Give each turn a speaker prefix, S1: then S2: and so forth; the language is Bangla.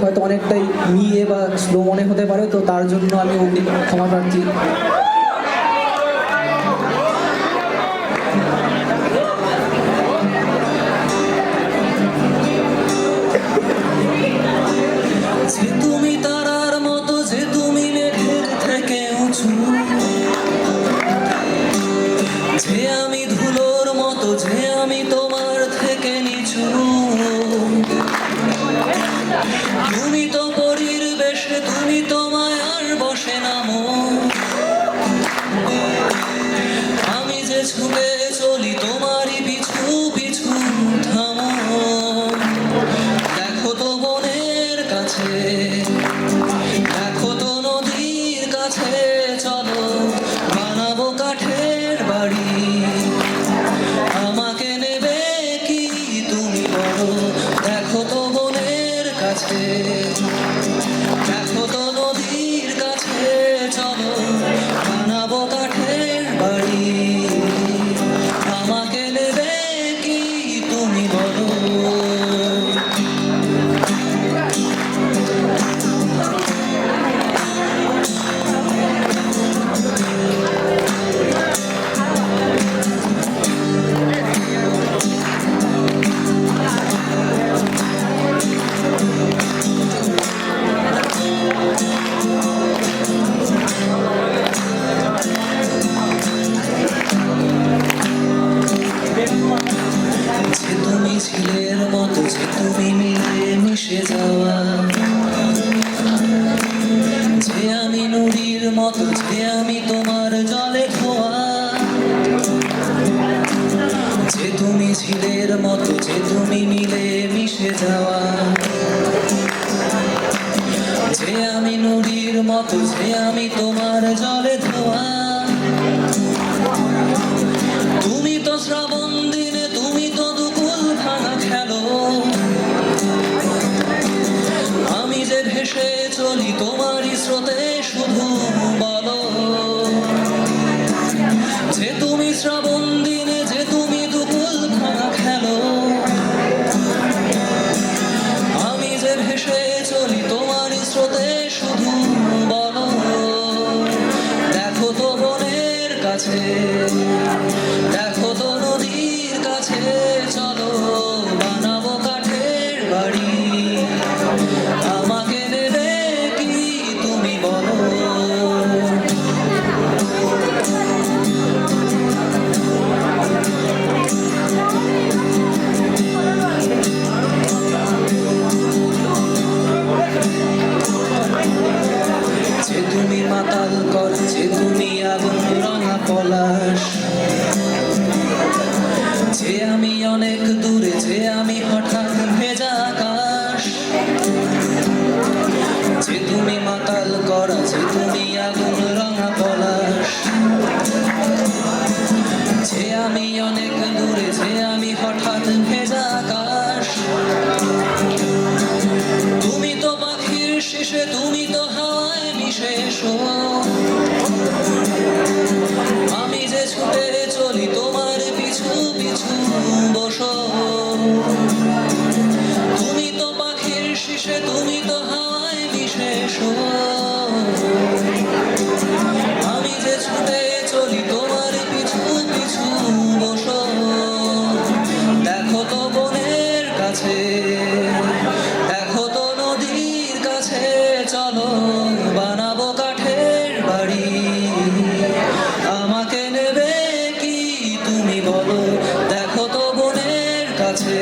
S1: হয়তো অনেকটাই নিয়ে বা স্লো মনে হতে পারে, তো তার জন্য আমি অগ্রিম ক্ষমা প্রার্থী।
S2: যে তুমি তারার মতো, যে তুমি মেঘের থেকে উঁচু, যে আমি ধুলোর মতো, যে আমি তোমার থেকে নিচু। তুমি তো পরীর বেশে, তুমি তো মায়ার বসে নামো। আমি যে ছুটে চলি তোমারই পিছু পিছু, থামো। দেখো তো বনের কাছে, দেখো তো নদীর কাছে, চলো বানাবো কাঠের বাড়ি। আমাকে নেবে কি তুমি বলো? দেখো তো বনের কাছে, দেখো তো নদীর কাছে, চলো বানাবো কাঠের বাড়ি। আমাকে নেবে কি তুমি বলো? যে তুমি ঝিলের মতো, যে তুমি মিলে মিশে যাওয়া, যে আমি নুড়ির মতো, যে আমি তোমার জলে ধোয়া। যে তুমি ঝিলের মতো, যে তুমি মিলে মিশে যাওয়া, যে আমি নুড়ির মতো, যে আমি তোমার জলে ধোয়া। তুমি তো শ্রাবণ দিনে, তুমি তো দুকুল ভাঙা খেলো। আমি যে ভেসে চলি তোমারই স্রোতে, শুধু বলো। যে তুমি শ্রাবণ দিনে, যে তুমি দুকুল ভাঙা খেলো। আমি যে ভেসে চলি তোমারই স্রোতে, শুধু বলো। দেখো তো বনের কাছে, দেখো তো নদীর কাছে, চলো বানাবো কাঠের বাড়ি। আমাকে নেবে কি তুমি বলো? যে তুমি মাতাল কর, যে তুমি আগুন রঙা পলাশ, যে আমি অনেক দূরে, যে আমি হঠাৎ ভেজা আকাশ। যে তুমি মাতাল করা, যে তুমি আগুন রঙা পলাশ, যে আমি অনেক দূরে, যে আমি হঠাৎ ভেজা আকাশ। তুমি তো পাখির শেষে, তুমি তো হাওয়ায় মিশে এসো। আমি যে ছুটে চলি তোমার পিছু পিছু, বসো। তুমি তো পাখির শেষে, তুমি তো হাওয়ায় মিশে এসো। আমি যে ছুটে চলি তোমার পিছু পিছু, বসো। দেখো তো বনের কাছে, দেখো তো নদীর কাছে, চলো বানাবো কাঠের বাড়ি। আমাকে নেবে কি তুমি বলো? দেখো তো বনের কাছে।